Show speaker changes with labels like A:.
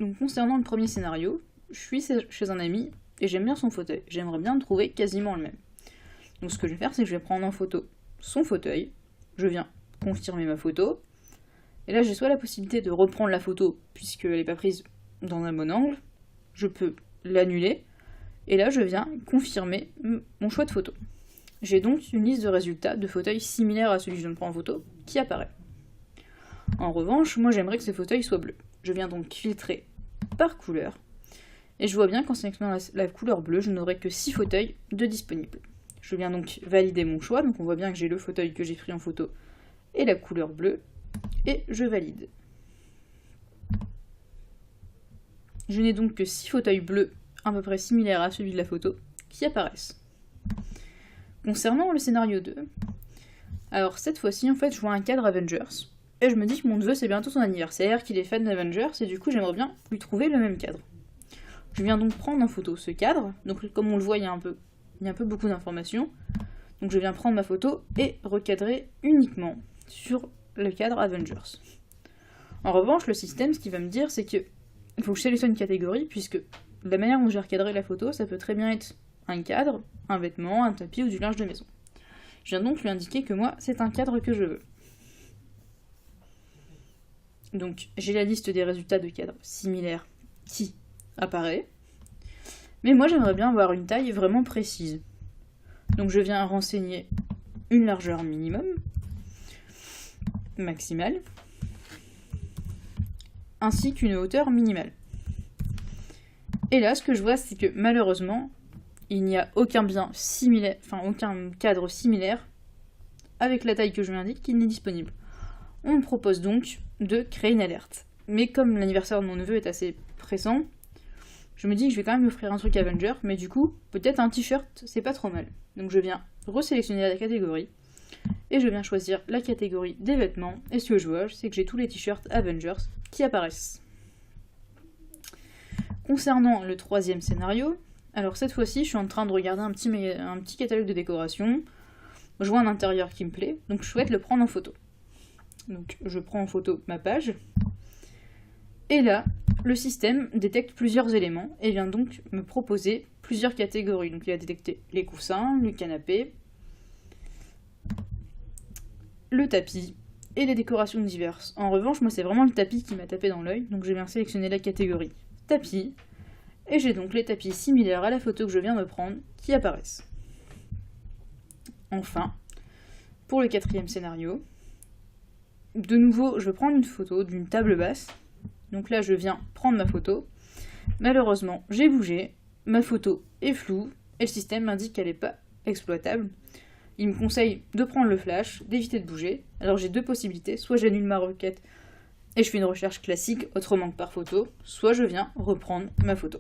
A: Donc concernant le premier scénario, je suis chez un ami et j'aime bien son fauteuil. J'aimerais bien trouver quasiment le même. Donc ce que je vais faire, c'est que je vais prendre en photo son fauteuil, je viens confirmer ma photo, et là j'ai soit la possibilité de reprendre la photo puisqu'elle n'est pas prise dans un bon angle, je peux l'annuler, et là je viens confirmer mon choix de photo. J'ai donc une liste de résultats de fauteuils similaires à celui que je viens de prendre en photo qui apparaît. En revanche, moi j'aimerais que ce fauteuil soit bleu. Je viens donc filtrer par couleur, et je vois bien qu'en sélectionnant la couleur bleue, je n'aurai que 6 fauteuils de disponibles. Je viens donc valider mon choix, donc on voit bien que j'ai le fauteuil que j'ai pris en photo et la couleur bleue, et je valide. Je n'ai donc que 6 fauteuils bleus à peu près similaires à celui de la photo qui apparaissent. Concernant le scénario 2, alors cette fois-ci en fait je vois un cadre Avengers, et je me dis que mon neveu c'est bientôt son anniversaire, qu'il est fan d'Avengers, et du coup j'aimerais bien lui trouver le même cadre. Je viens donc prendre en photo ce cadre, donc comme on le voit il y a un peu beaucoup d'informations, donc je viens prendre ma photo et recadrer uniquement sur le cadre Avengers. En revanche le système ce qu'il va me dire c'est que il faut que je sélectionne une catégorie, puisque la manière dont j'ai recadré la photo ça peut très bien être un cadre, un vêtement, un tapis ou du linge de maison. Je viens donc lui indiquer que moi c'est un cadre que je veux. Donc j'ai la liste des résultats de cadres similaires qui apparaît, mais moi j'aimerais bien avoir une taille vraiment précise. Donc je viens renseigner une largeur minimum, maximale, ainsi qu'une hauteur minimale. Et là ce que je vois c'est que malheureusement il n'y a aucun cadre similaire avec la taille que je lui indique qui n'est disponible. On me propose donc de créer une alerte. Mais comme l'anniversaire de mon neveu est assez pressant, je me dis que je vais quand même lui offrir un truc Avenger, mais du coup, peut-être un t-shirt, c'est pas trop mal. Donc je viens resélectionner la catégorie, et je viens choisir la catégorie des vêtements, et ce que je vois, c'est que j'ai tous les t-shirts Avengers qui apparaissent. Concernant le troisième scénario, alors cette fois-ci, je suis en train de regarder un petit catalogue de décoration, je vois un intérieur qui me plaît, donc je souhaite le prendre en photo. Donc je prends en photo ma page, et là, le système détecte plusieurs éléments et vient donc me proposer plusieurs catégories. Donc il a détecté les coussins, le canapé, le tapis et les décorations diverses. En revanche, moi c'est vraiment le tapis qui m'a tapé dans l'œil, donc je viens sélectionner la catégorie tapis, et j'ai donc les tapis similaires à la photo que je viens de prendre qui apparaissent. Enfin, pour le quatrième scénario, de nouveau, je vais prendre une photo d'une table basse. Donc là, je viens prendre ma photo. Malheureusement, j'ai bougé. Ma photo est floue et le système m'indique qu'elle n'est pas exploitable. Il me conseille de prendre le flash, d'éviter de bouger. Alors j'ai deux possibilités. Soit j'annule ma requête et je fais une recherche classique autrement que par photo, soit je viens reprendre ma photo.